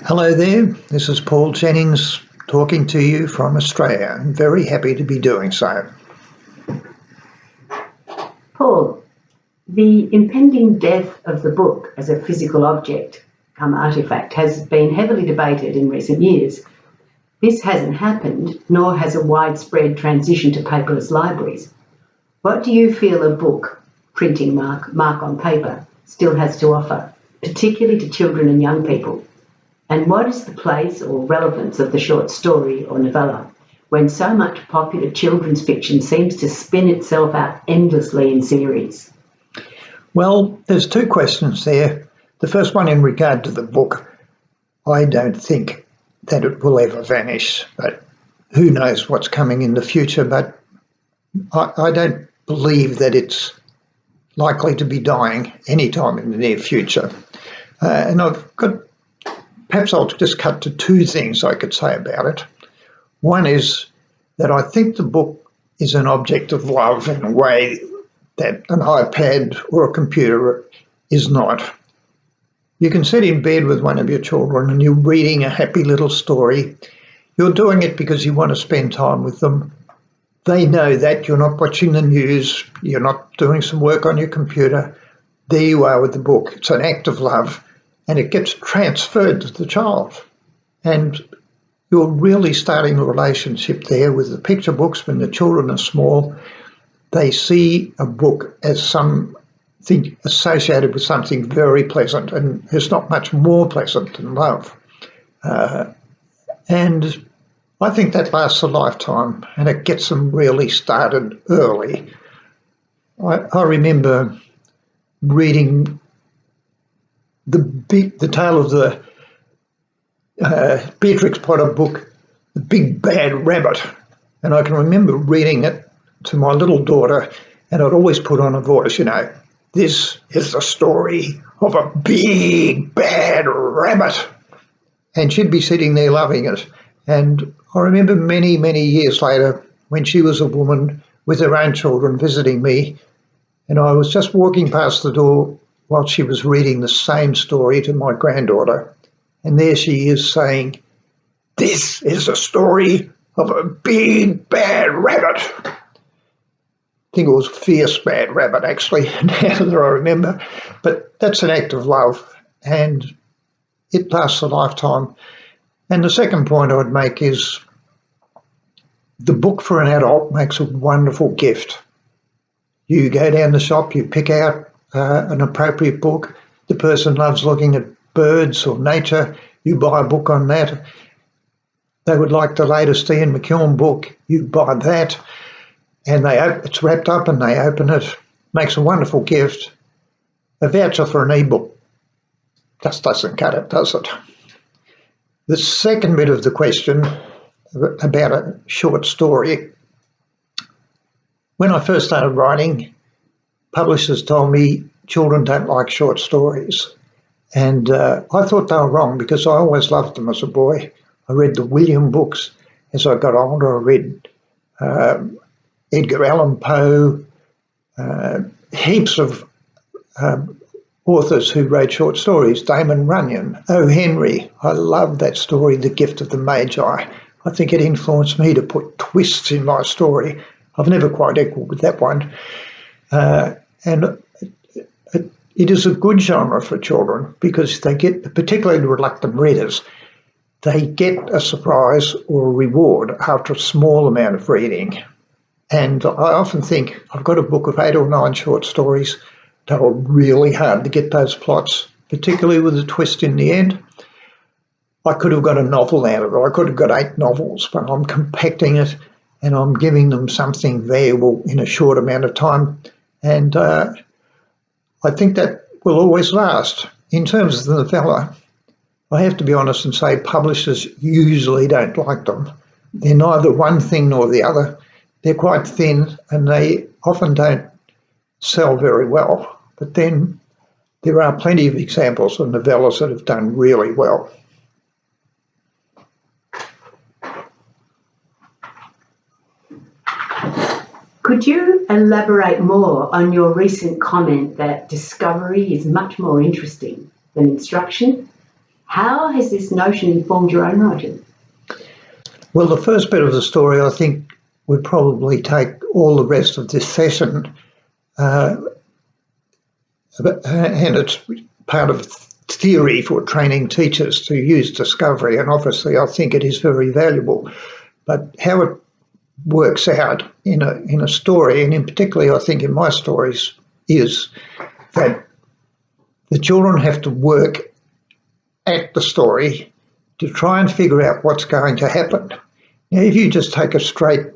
Hello there, this is Paul Jennings talking to you from Australia. I'm very happy to be doing so. Paul, the impending death of the book as a physical object, come artefact, has been heavily debated in recent years. This hasn't happened, nor has a widespread transition to paperless libraries. What do you feel a book, printing mark on paper, still has to offer, particularly to children and young people? And what is the place or relevance of the short story or novella when so much popular children's fiction seems to spin itself out endlessly in series? Well, there's two questions there. The first one in regard to the book. I don't think that it will ever vanish, but who knows what's coming in the future, but I don't believe that it's likely to be dying anytime in the near future. Perhaps I'll just cut to two things I could say about it. One is that I think the book is an object of love in a way that an iPad or a computer is not. You can sit in bed with one of your children and you're reading a happy little story. You're doing it because you want to spend time with them. They know that you're not watching the news, you're not doing some work on your computer. There you are with the book. It's an act of love. And it gets transferred to the child. And you're really starting a relationship there with the picture books. When the children are small, they see a book as something associated with something very pleasant, and there's not much more pleasant than love. And I think that lasts a lifetime, and it gets them really started early. I remember reading the tale of the Beatrix Potter book, The Big Bad Rabbit. And I can remember reading it to my little daughter, and I'd always put on a voice, this is the story of a big bad rabbit. And she'd be sitting there loving it. And I remember many, many years later, when she was a woman with her own children visiting me, and I was just walking past the door while she was reading the same story to my granddaughter. And there she is saying, this is a story of a big bad rabbit. I think it was Fierce Bad Rabbit, actually, now that I remember. But that's an act of love, and it lasts a lifetime. And the second point I would make is the book for an adult makes a wonderful gift. You go down the shop, you pick out an appropriate book. The person loves looking at birds or nature. You buy a book on that. They would like the latest Ian McKeown book. You buy that, and it's wrapped up, and they open it. Makes a wonderful gift. A voucher for an ebook just doesn't cut it, does it? The second bit of the question about a short story. When I first started writing, publishers told me children don't like short stories. And I thought they were wrong because I always loved them as a boy. I read the William books as I got older. I read Edgar Allan Poe, heaps of authors who wrote short stories. Damon Runyon, O. Henry. I love that story, The Gift of the Magi. I think it influenced me to put twists in my story. I've never quite equaled with that one. And it is a good genre for children because they get, particularly reluctant readers, they get a surprise or a reward after a small amount of reading. And I often think I've got a book of 8 or 9 short stories that are really hard to get those plots, particularly with a twist in the end. I could have got a novel out of it. I could have got 8 novels, but I'm compacting it and I'm giving them something valuable in a short amount of time. And I think that will always last. In terms of the novella, I have to be honest and say publishers usually don't like them. They're neither one thing nor the other. They're quite thin and they often don't sell very well. But then there are plenty of examples of novellas that have done really well. Could you elaborate more on your recent comment that discovery is much more interesting than instruction? How has this notion informed your own writing? Well, the first bit of the story, I think, would probably take all the rest of this session, and it's part of theory for training teachers to use discovery, and obviously I think it is very valuable. But how it works out in a story, and in particularly I think in my stories, is that the children have to work at the story to try and figure out what's going to happen. Now, if you just take a straight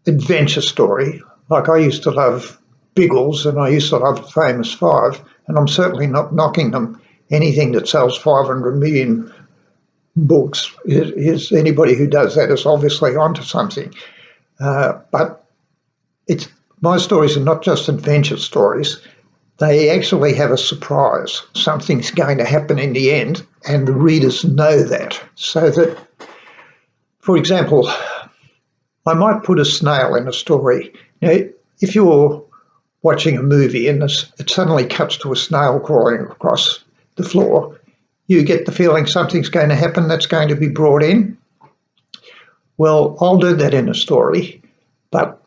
adventure story, like I used to love Biggles and I used to love the Famous Five, and I'm certainly not knocking them. Anything that sells 500 million books is anybody who does that is obviously onto something. But my stories are not just adventure stories. They actually have a surprise. Something's going to happen in the end, and the readers know that. So that, for example, I might put a snail in a story. Now, if you're watching a movie and it suddenly cuts to a snail crawling across the floor, you get the feeling something's going to happen that's going to be brought in. Well, I'll do that in a story, but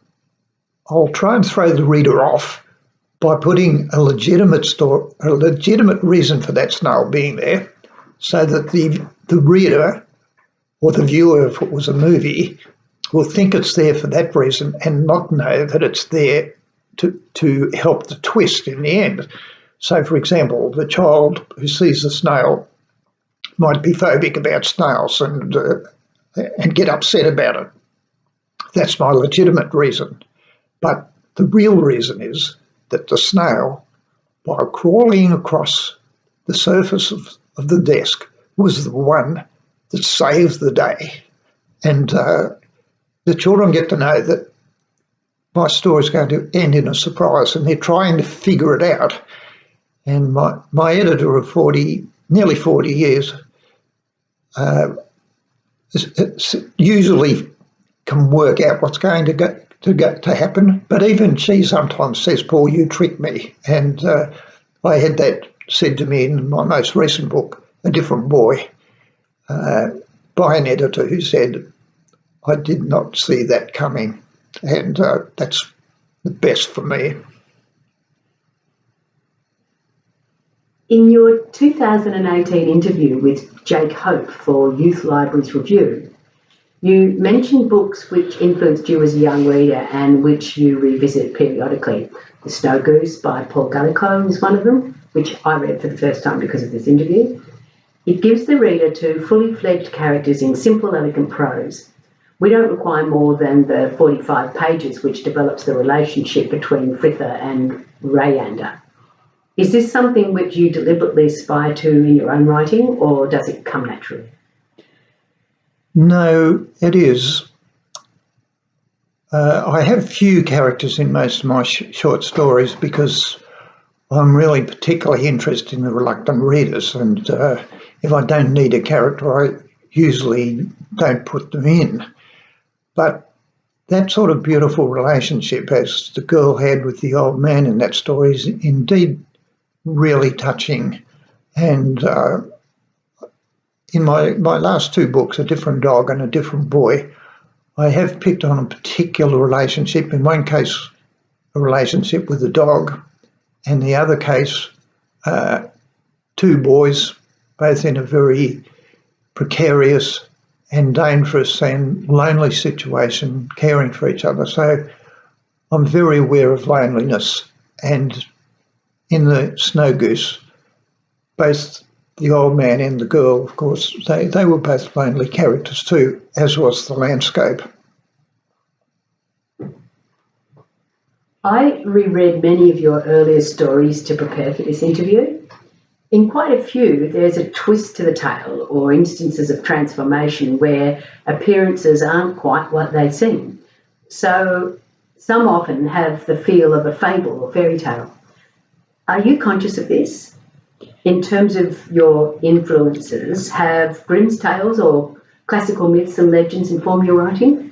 I'll try and throw the reader off by putting a legitimate reason for that snail being there, so that the reader or the viewer, if it was a movie, will think it's there for that reason and not know that it's there to help the twist in the end. So, for example, the child who sees the snail might be phobic about snails and get upset about it. That's my legitimate reason. But the real reason is that the snail, by crawling across the surface of the desk, was the one that saved the day. And the children get to know that my story is going to end in a surprise, and they're trying to figure it out. And my editor of nearly 40 years usually can work out what's going to happen, but even she sometimes says, "Paul, you tricked me." And I had that said to me in my most recent book, A Different Boy, by an editor who said, "I did not see that coming," and that's the best for me. In your 2018 interview with Jake Hope for Youth Libraries Review, you mentioned books which influenced you as a young reader and which you revisit periodically. The Snow Goose by Paul Gallico is one of them, which I read for the first time because of this interview. It gives the reader to fully fledged characters in simple, elegant prose. We don't require more than the 45 pages which develops the relationship between Fritha and Rayander. Is this something which you deliberately aspire to in your own writing, or does it come naturally? No, it is. I have few characters in most of my short stories because I'm really particularly interested in the reluctant readers, and if I don't need a character, I usually don't put them in. But that sort of beautiful relationship as the girl had with the old man in that story is indeed really touching. And in my last two books, A Different Dog and A Different Boy, I have picked on a particular relationship. In one case, a relationship with a dog, and the other case, two boys, both in a very precarious and dangerous and lonely situation, caring for each other. So I'm very aware of loneliness. And in the Snow Goose, both the old man and the girl, of course, they were both lonely characters too, as was the landscape. I reread many of your earlier stories to prepare for this interview. In quite a few, there's a twist to the tale or instances of transformation where appearances aren't quite what they seem. So some often have the feel of a fable or fairy tale. Are you conscious of this? In terms of your influences, have Grimm's tales or classical myths and legends informed your writing?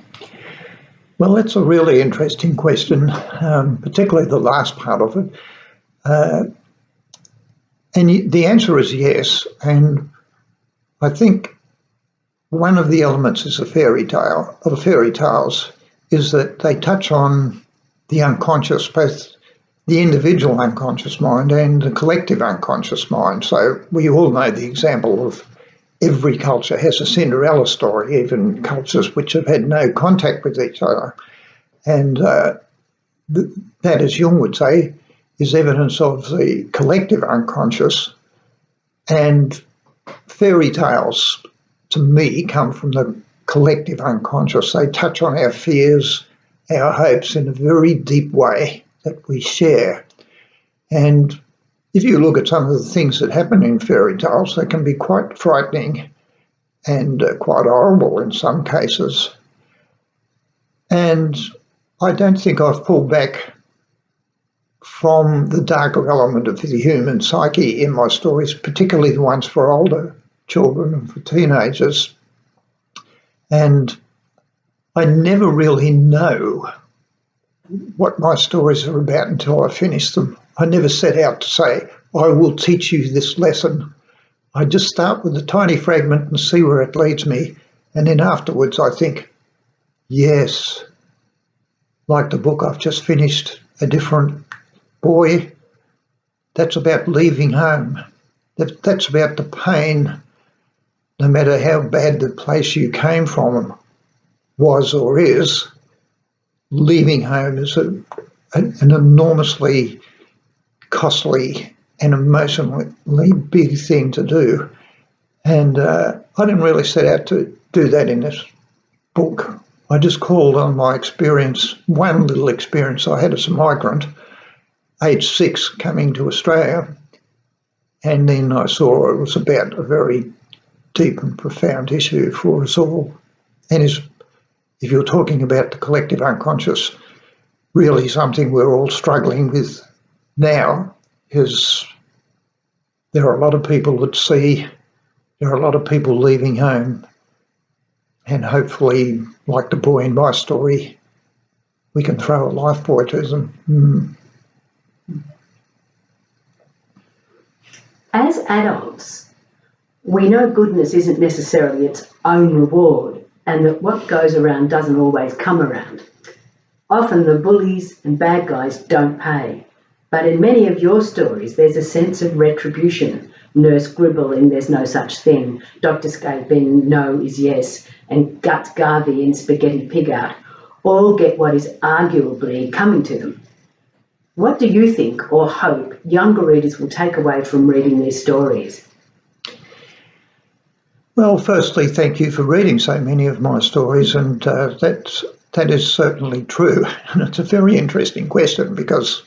Well, that's a really interesting question, particularly the last part of it. And the answer is yes. And I think one of the elements of fairy tales is that they touch on the unconscious, both the individual unconscious mind and the collective unconscious mind. So we all know the example of every culture has a Cinderella story, even cultures which have had no contact with each other. And that, as Jung would say, is evidence of the collective unconscious. And fairy tales, to me, come from the collective unconscious. They touch on our fears, our hopes in a very deep way that we share. And if you look at some of the things that happen in fairy tales, they can be quite frightening and quite horrible in some cases. And I don't think I've pulled back from the darker element of the human psyche in my stories, particularly the ones for older children and for teenagers. And I never really know what my stories are about until I finish them. I never set out to say, I will teach you this lesson. I just start with a tiny fragment and see where it leads me. And then afterwards I think, yes, like the book I've just finished, A Different Boy, that's about leaving home. That's about the pain, no matter how bad the place you came from was or is. Leaving home is an enormously costly and emotionally big thing to do. And I didn't really set out to do that in this book. I just called on my experience, one little experience I had as a migrant, age 6, coming to Australia. And then I saw it was about a very deep and profound issue for us all. And if you're talking about the collective unconscious, really something we're all struggling with now, is there are a lot of people at sea, there are a lot of people leaving home, and hopefully, like the boy in my story, we can throw a lifebuoy to them. As adults, we know goodness isn't necessarily its own reward, and that what goes around doesn't always come around. Often the bullies and bad guys don't pay. But in many of your stories, there's a sense of retribution. Nurse Gribble in There's No Such Thing, Dr. Scape in No is Yes, and Guts Garvey in Spaghetti Pig Out all get what is arguably coming to them. What do you think or hope younger readers will take away from reading these stories? Well, firstly, thank you for reading so many of my stories, and that is certainly true. And it's a very interesting question because,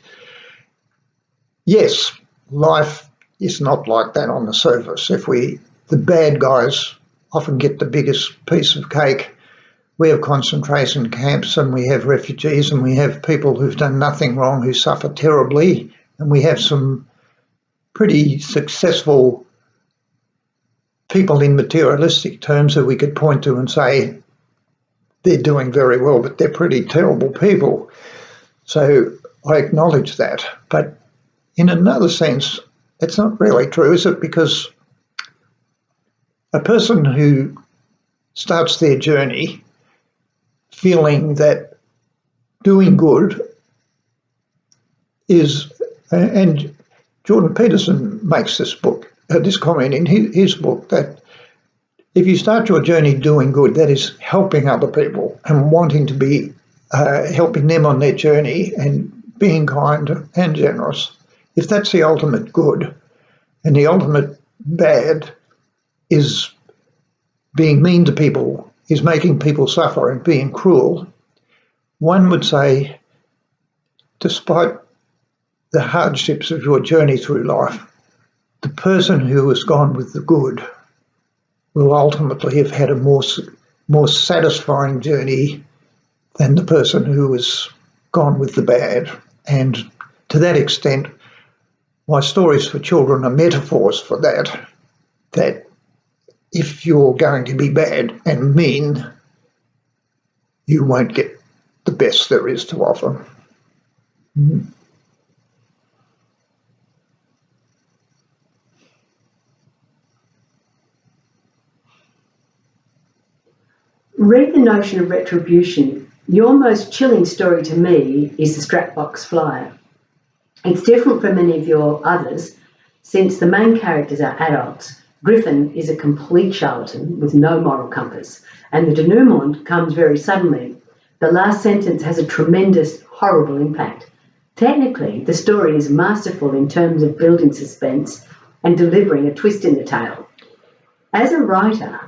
yes, life is not like that on the surface. The bad guys often get the biggest piece of cake. We have concentration camps and we have refugees and we have people who've done nothing wrong who suffer terribly, and we have some pretty successful people in materialistic terms that we could point to and say they're doing very well, but they're pretty terrible people. So I acknowledge that. But in another sense, it's not really true, is it? Because a person who starts their journey feeling that doing good is, and Jordan Peterson makes this comment in his book, that if you start your journey doing good, that is helping other people and wanting to be helping them on their journey and being kind and generous. If that's the ultimate good, and the ultimate bad is being mean to people, is making people suffer and being cruel, one would say, despite the hardships of your journey through life, the person who has gone with the good will ultimately have had a more satisfying journey than the person who has gone with the bad. And to that extent, my stories for children are metaphors for that if you're going to be bad and mean, you won't get the best there is to offer. Read the notion of retribution. Your most chilling story to me is the Strapbox Flyer. It's different from many of your others, since the main characters are adults. Griffin is a complete charlatan with no moral compass, and the denouement comes very suddenly. The last sentence has a tremendous, horrible impact. Technically, the story is masterful in terms of building suspense and delivering a twist in the tale. As a writer,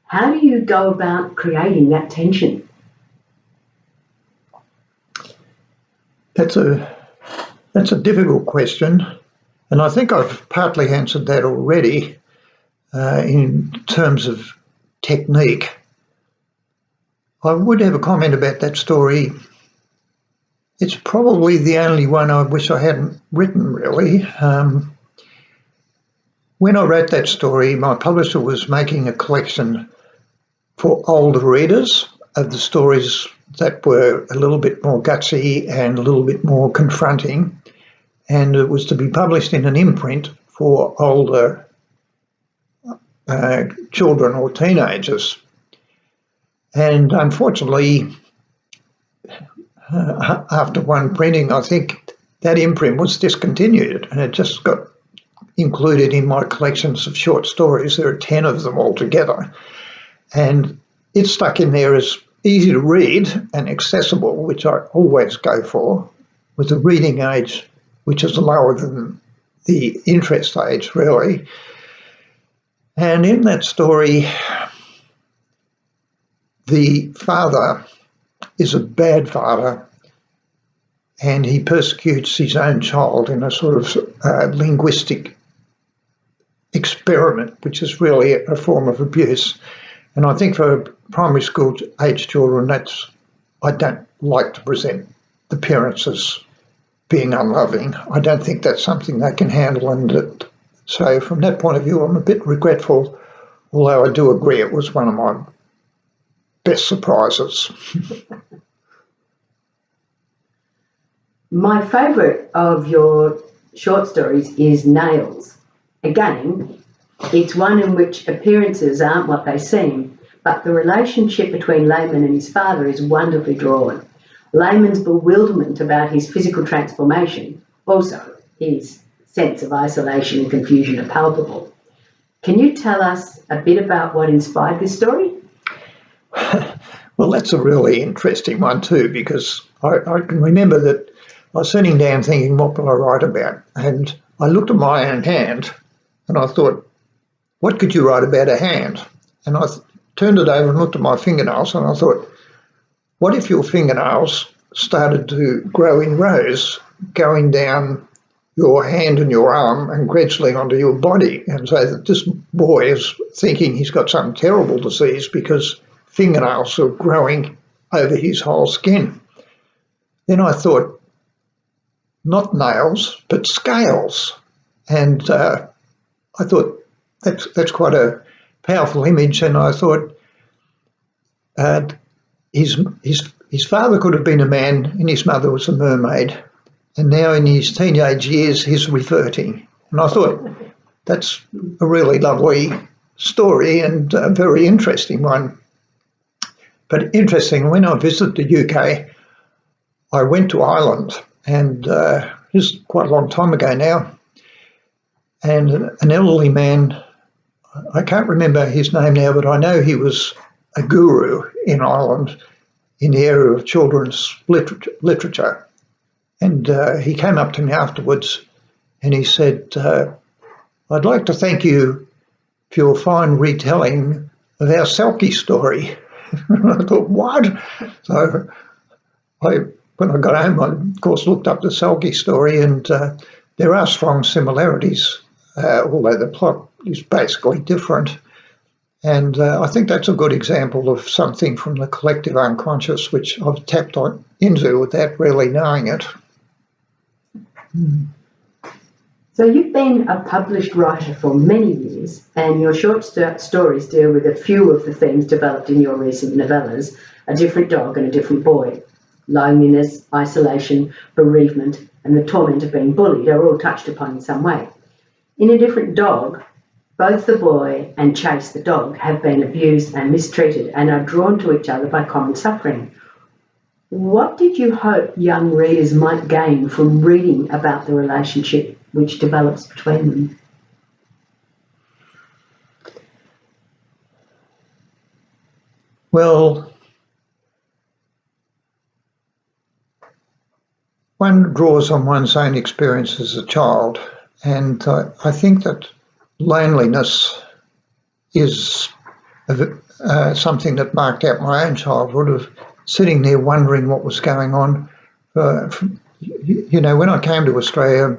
how do you go about creating that tension? That's a difficult question, and I think I've partly answered that already in terms of technique. I would have a comment about that story. It's probably the only one I wish I hadn't written, really. When I wrote that story, my publisher was making a collection for older readers of the stories that were a little bit more gutsy and a little bit more confronting, and it was to be published in an imprint for older children or teenagers. And unfortunately, after one printing, I think that imprint was discontinued, and it just got included in my collections of short stories. There are 10 of them altogether, and it's stuck in there as easy to read and accessible, which I always go for, with a reading age which is lower than the interest age, really. And in that story, the father is a bad father, and he persecutes his own child in a sort of linguistic experiment, which is really a form of abuse. And I think for primary school age children, I don't like to present the parents as being unloving. I don't think that's something they can handle, and so from that point of view, I'm a bit regretful, although I do agree it was one of my best surprises. My favourite of your short stories is Nails. Again, it's one in which appearances aren't what they seem, but the relationship between Layman and his father is wonderfully drawn. Layman's bewilderment about his physical transformation, also his sense of isolation and confusion, are palpable. Can you tell us a bit about what inspired this story? Well, that's a really interesting one too, because I can remember that I was sitting down thinking, what will I write about? And I looked at my own hand and I thought, what could you write about a hand? And I turned it over and looked at my fingernails and I thought, what if your fingernails started to grow in rows, going down your hand and your arm and gradually onto your body, and so that this boy is thinking he's got some terrible disease because fingernails are growing over his whole skin. Then I thought, not nails, but scales. And I thought that's quite a powerful image, and I thought his father could have been a man and his mother was a mermaid, and now in his teenage years he's reverting. And I thought that's a really lovely story and a very interesting one. But interesting, when I visited the UK, I went to Ireland, and this is quite a long time ago now, and an elderly man, I can't remember his name now, but I know he was a guru in Ireland in the area of children's literature. And he came up to me afterwards and he said, I'd like to thank you for your fine retelling of our Selkie story. And I thought, what? So when I got home, I, of course, looked up the Selkie story, and there are strong similarities, although the plot is basically different. And I think that's a good example of something from the collective unconscious, which I've tapped into without really knowing it. So you've been a published writer for many years, and your short stories deal with a few of the themes developed in your recent novellas, A Different Dog and a Different Boy. Loneliness, isolation, bereavement, and the torment of being bullied are all touched upon in some way. In A Different Dog, Both the boy and Chase the dog have been abused and mistreated and are drawn to each other by common suffering. What did you hope young readers might gain from reading about the relationship which develops between them? Well, one draws on one's own experience as a child, and I think that loneliness is something that marked out my own childhood, of sitting there wondering what was going on. You know, when I came to Australia,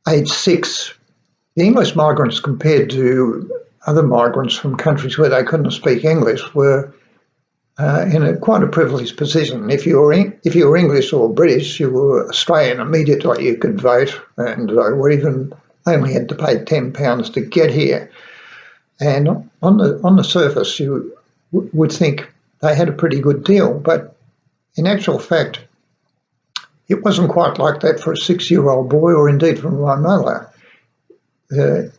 age 6, the English migrants compared to other migrants from countries where they couldn't speak English were in quite a privileged position. If you were English or British, you were Australian immediately. You could vote, and or even only had to pay £10 to get here. And on the surface, you would think they had a pretty good deal, but in actual fact, it wasn't quite like that for a 6-year-old boy, or indeed for my mother. I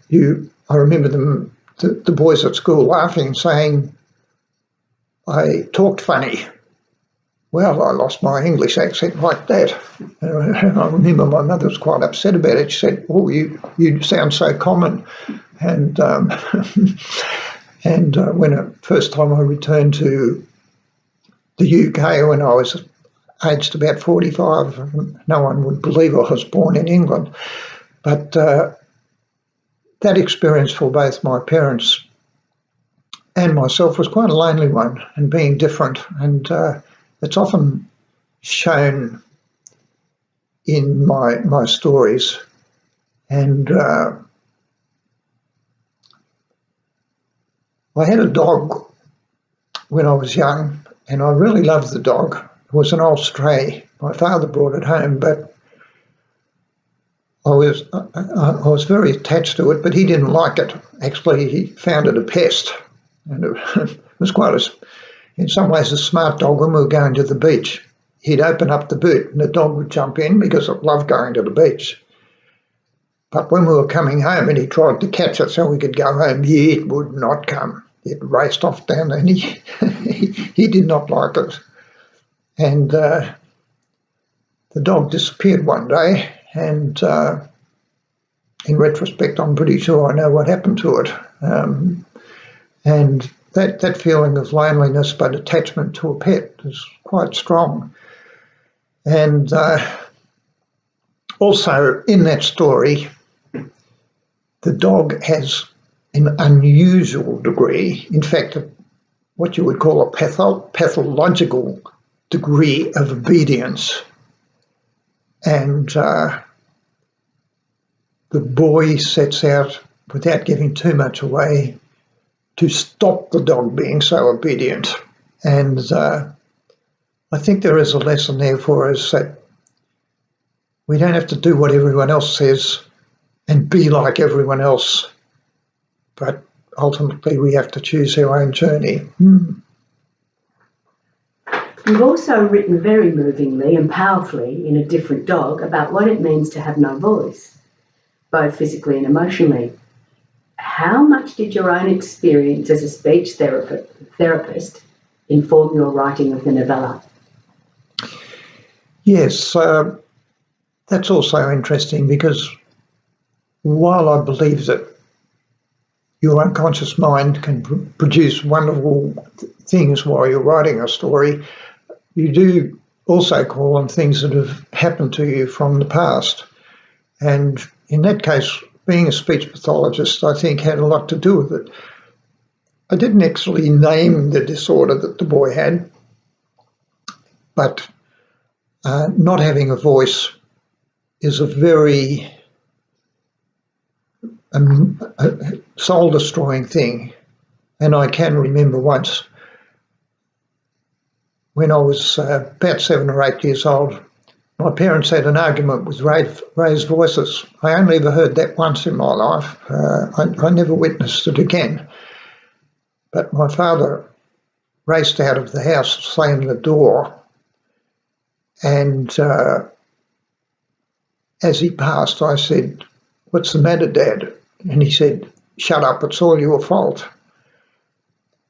remember the boys at school laughing, saying I talked funny. Well, I lost my English accent like that. And I remember my mother was quite upset about it. She said, "Oh, you sound so common." And when the first time I returned to the UK when I was aged about 45, no one would believe I was born in England. But that experience for both my parents and myself was quite a lonely one, and being different. And it's often shown in my stories. And I had a dog when I was young, and I really loved the dog. It was an old stray. My father brought it home, but I was very attached to it, but he didn't like it. Actually, he found it a pest. And it was quite, in some ways, a smart dog. When we were going to the beach, he'd open up the boot and the dog would jump in because it loved going to the beach. But when we were coming home and he tried to catch it so we could go home, it would not come. It raced off down, and he did not like it. And the dog disappeared one day, and in retrospect, I'm pretty sure I know what happened to it. And that feeling of loneliness but attachment to a pet is quite strong. And also in that story, the dog has an unusual degree, in fact, what you would call a pathological degree of obedience. And the boy sets out, without giving too much away, to stop the dog being so obedient. And I think there is a lesson there for us, that we don't have to do what everyone else says and be like everyone else, but ultimately we have to choose our own journey. You've also written very movingly and powerfully in A Different Dog about what it means to have no voice, both physically and emotionally. How much did your own experience as a speech therapist inform your writing of the novella? Yes, that's also interesting, because while I believe that your unconscious mind can produce wonderful things while you're writing a story, you do also call on things that have happened to you from the past. And in that case, being a speech pathologist, I think, had a lot to do with it. I didn't actually name the disorder that the boy had, but not having a voice is a very soul-destroying thing. And I can remember once, when I was about 7 or 8 years old, my parents had an argument with raised voices. I only ever heard that once in my life. I never witnessed it again. But my father raced out of the house, slammed the door, and as he passed, I said, "What's the matter, Dad?" And he said, shut up, it's all your fault.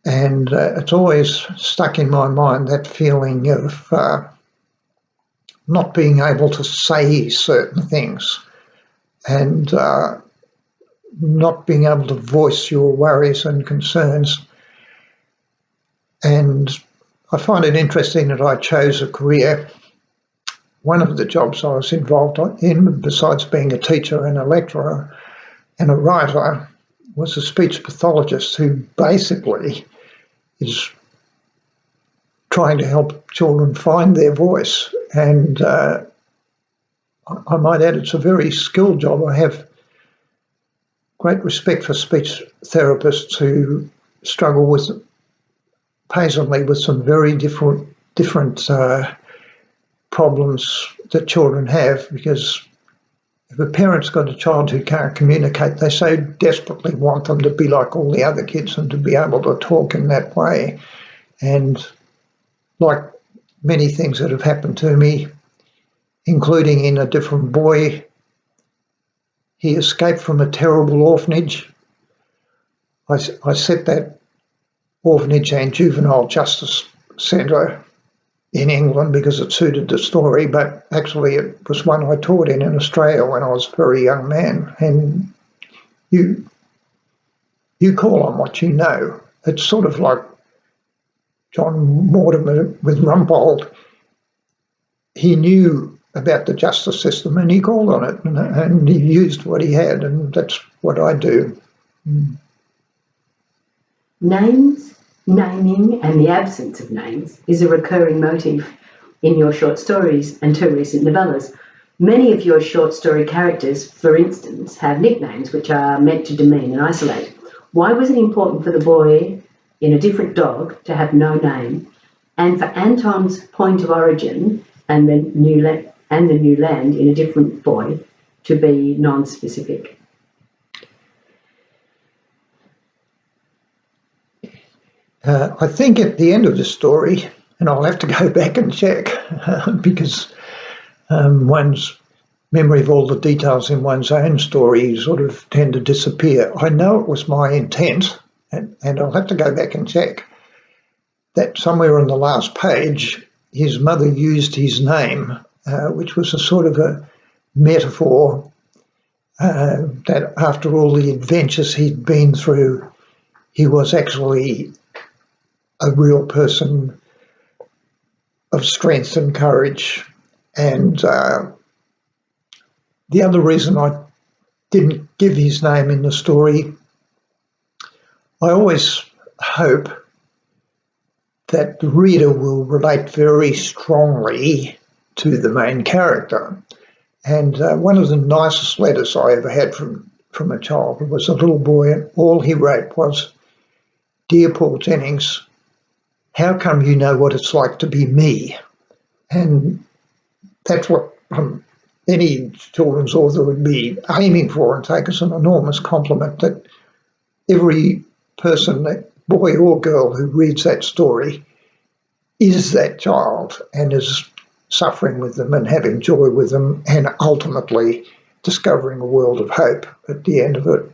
And it's always stuck in my mind, that feeling of not being able to say certain things and not being able to voice your worries and concerns. And I find it interesting that I chose a career. One of the jobs I was involved in, besides being a teacher and a lecturer and a writer, was a speech pathologist who basically is trying to help children find their voice. And I might add, it's a very skilled job. I have great respect for speech therapists who struggle with, occasionally, with some very different problems that children have, because if a parent's got a child who can't communicate, they so desperately want them to be like all the other kids and to be able to talk in that way. And like many things that have happened to me, including in A Different Boy, he escaped from a terrible orphanage. I set that orphanage and juvenile justice centre in England because it suited the story, but actually it was one I taught in Australia when I was a very young man. And you call on what you know. It's sort of like John Mortimer with Rumbold. He knew about the justice system and he called on it, and he used what he had, and that's what I do. Names, naming, and the absence of names is a recurring motif in your short stories and two recent novellas. Many of your short story characters, for instance, have nicknames which are meant to demean and isolate. Why was it important for the boy in A Different Dog to have no name, and for Anton's point of origin and the new land in A Different Boy to be non-specific? I think at the end of the story, and I'll have to go back and check because one's memory of all the details in one's own story sort of tend to disappear. I know it was my intent, and I'll have to go back and check, that somewhere on the last page his mother used his name, which was a sort of a metaphor that after all the adventures he'd been through, he was actually a real person of strength and courage. And the other reason I didn't give his name in the story, I always hope that the reader will relate very strongly to the main character. And one of the nicest letters I ever had from a child was a little boy, and all he wrote was, "Dear Paul Jennings, how come you know what it's like to be me?" And that's what any children's author would be aiming for and take as an enormous compliment, that every person, that boy or girl who reads that story is that child and is suffering with them and having joy with them and ultimately discovering a world of hope at the end of it.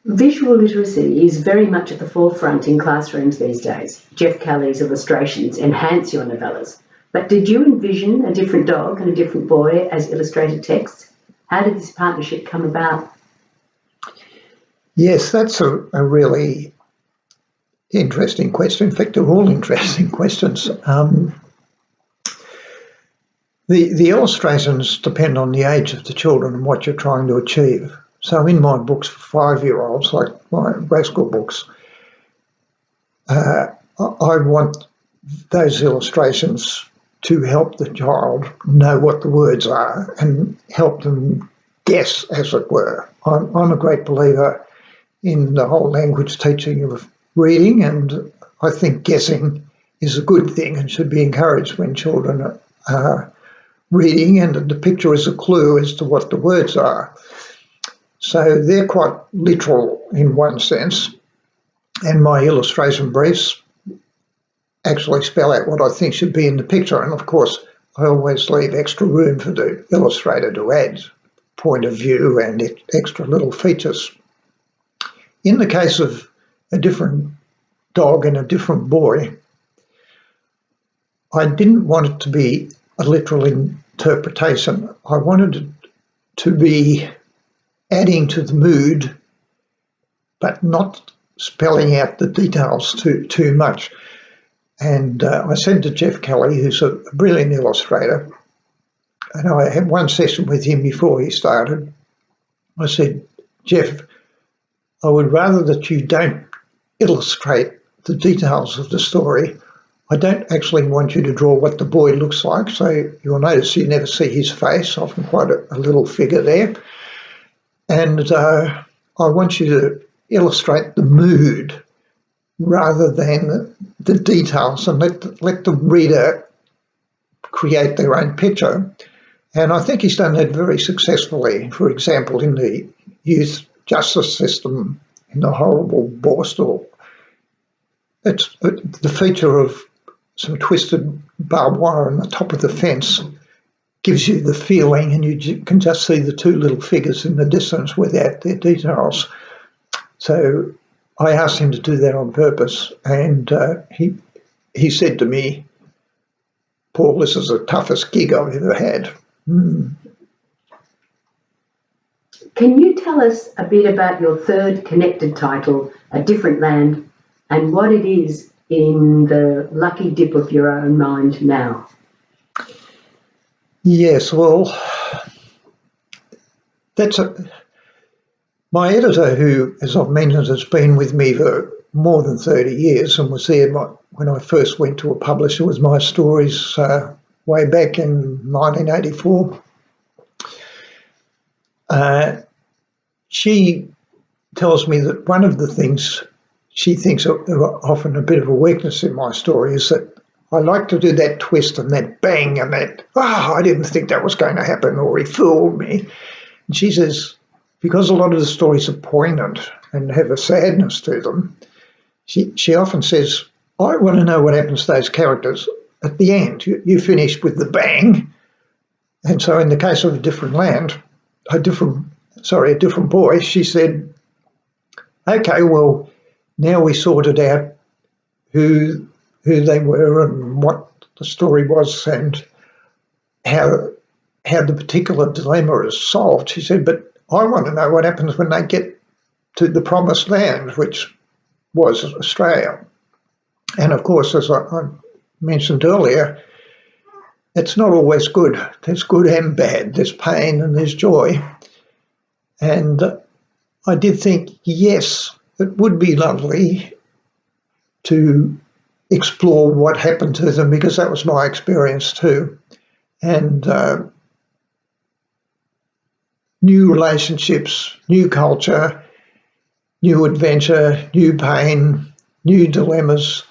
Visual literacy is very much at the forefront in classrooms these days. Jeff Kelly's illustrations enhance your novellas. But did you envision A Different Dog and A Different Boy as illustrated texts? How did this partnership come about? Yes, that's a really interesting question. In fact, they're all interesting questions. The illustrations depend on the age of the children and what you're trying to achieve. So in my books for 5-year-olds, like my grade school books, I want those illustrations to help the child know what the words are and help them guess, as it were. I'm a great believer in the whole language teaching of reading, and I think guessing is a good thing and should be encouraged when children are reading, and the picture is a clue as to what the words are. So they're quite literal in one sense, and my illustration briefs actually spell out what I think should be in the picture, and of course I always leave extra room for the illustrator to add point of view and extra little features. In the case of A Different Dog and a Different Boy, I didn't want it to be a literal interpretation. I wanted it to be adding to the mood, but not spelling out the details too much. And I said to Jeff Kelly, who's a brilliant illustrator, and I had one session with him before he started. I said, Jeff, I would rather that you don't illustrate the details of the story. I don't actually want you to draw what the boy looks like, so you'll notice you never see his face, often quite a little figure there. And I want you to illustrate the mood rather than the details, and let the reader create their own picture. And I think he's done that very successfully. For example, in the youth justice system, in the horrible Borstal, it's the feature of some twisted barbed wire on the top of the fence gives you the feeling, and you can just see the two little figures in the distance without their details. So I asked him to do that on purpose, and he said to me, Paul, this is the toughest gig I've ever had. Can you tell us a bit about your third connected title, A Different Land, and what it is in the lucky dip of your own mind now? Yes, well, my editor, who, as I've mentioned, has been with me for more than 30 years and was there when I first went to a publisher with my stories way back in 1984. She tells me that one of the things she thinks are often a bit of a weakness in my story is that I like to do that twist and that bang and that, I didn't think that was going to happen, or he fooled me. And she says, because a lot of the stories are poignant and have a sadness to them, she often says, I want to know what happens to those characters at the end. You finished with the bang. And so in the case of A Different Boy, she said, okay, well, now we sorted out who they were and what the story was and how the particular dilemma is solved. She said, but I want to know what happens when they get to the promised land, which was Australia. And of course, as I mentioned earlier, it's not always good. There's good and bad. There's pain and there's joy. And I did think, yes, it would be lovely to explore what happened to them, because that was my experience too. And new relationships, new culture, new adventure, new pain, new dilemmas.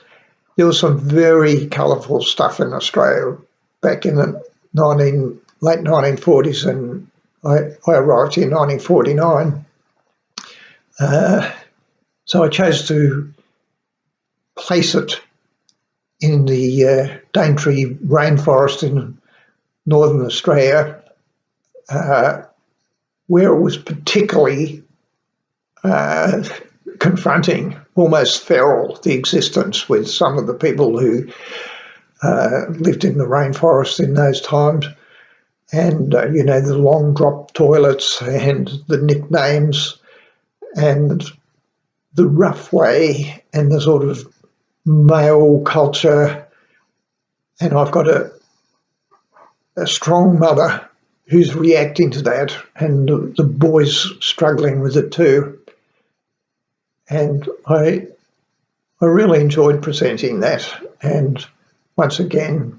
There was some very colourful stuff in Australia back in the late 1940s, and I arrived here in 1949. So I chose to place it in the Daintree rainforest in northern Australia, where it was particularly confronting, almost feral, the existence with some of the people who lived in the rainforest in those times. And, the long drop toilets and the nicknames and the rough way and the sort of male culture. And I've got a strong mother who's reacting to that, and the boys struggling with it too. And I really enjoyed presenting that, and once again,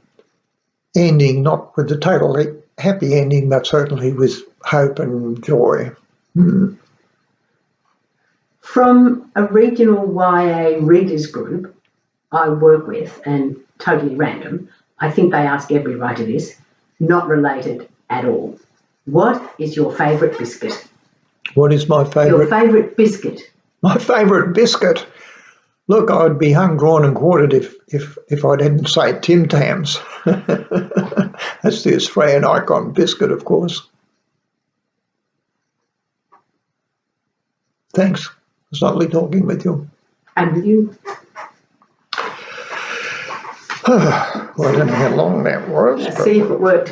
ending not with a totally happy ending, but certainly with hope and joy. From a regional YA readers group I work with, and totally random, I think they ask every writer this, not related at all. What is your favourite biscuit? What is my favourite? Your favourite biscuit. My favourite biscuit? Look, I'd be hung, drawn and quartered if I didn't say Tim Tams. That's the Australian icon biscuit, of course. Thanks. It's lovely talking with you. And with you. Well, I don't know how long that was. Let's see if it worked.